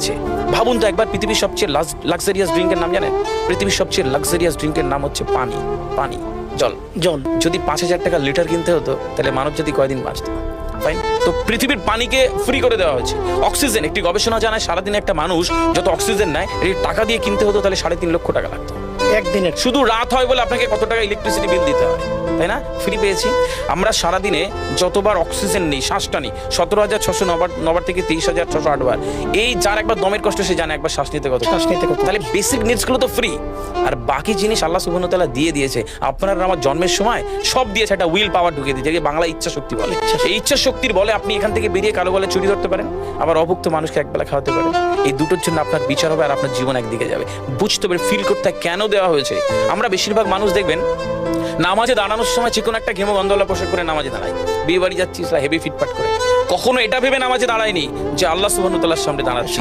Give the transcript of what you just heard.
দিয়েছে। ভাবুন তো একবার, পৃথিবীর সবচেয়ে লাক্সারিয়াস ড্রিঙ্কের নাম জানেন? পৃথিবীর সবচেয়ে লাক্সারিয়াস ড্রিঙ্কের নাম হচ্ছে পানি। পানি, জল। জল। যদি 5,000 টাকা লিটার কিনতে হতো, তাহলে মানব জাতি কয়দিন বাঁচত? ফাইন। তো পৃথিবীর পানিকে ফ্রি করে দেওয়া হয়েছে। অক্সিজেন, একটি গবেষণা জানায় সারাদিনে একটা মানুষ যত অক্সিজেন নেয়, এই টাকা দিয়ে কিনতে হতো, তাহলে 3.5 লক্ষ টাকা লাগতো একদিনের। শুধু রাত হয় বলে আপনাকে কত টাকা ইলেকট্রিসিটি বিল দিতে হয়, তাই না? ফ্রি পেয়েছি। আমরা সারাদিনে যতবার অক্সিজেন নিই, শ্বাসটা নিই, 17,609 থেকে 23,608 বার। এই যার একবার দমের কষ্ট, সে জানে একবার শ্বাস নিতে কত। তাহলে বেসিক নিডসগুলো তো ফ্রি, আর বাকি জিনিস আল্লাহ সুবহানাহু ওয়া তাআলা দিয়ে দিয়েছে। আপনার আমার জন্মের সময় সব দিয়েছে, একটা উইল পাওয়ার ঢুকিয়ে দিয়েছে, যেটাকে বাংলা ইচ্ছা শক্তি বলে। এই ইচ্ছা শক্তির বলে আপনি এখান থেকে বেরিয়ে কালো বলে চুরি ধরতে পারেন, আবার অভুক্ত মানুষকে একবেলা খাওয়াতে পারেন। এই দুটোর জন্য আপনার বিচার হবে, আর আপনার জীবন একদিকে যাবে। বুঝতে হবে, ফিল করতে হয় কেন দেওয়া হয়েছে। আমরা বেশিরভাগ মানুষ দেখবেন নামাজে দাঁড়ানোর সময় চিকন একটা ঘেমো গন্ধওয়ালা পোশাক করে নামাজে দাঁড়ায়। বিয়ে বাড়ি যাচ্ছি হেভি ফিটফাট করে, কখনো এটা ভেবে নামাজে দাঁড়ায়নি যে আল্লাহ সুবহানাহু ওয়া তাআলার সামনে দাঁড়াচ্ছে।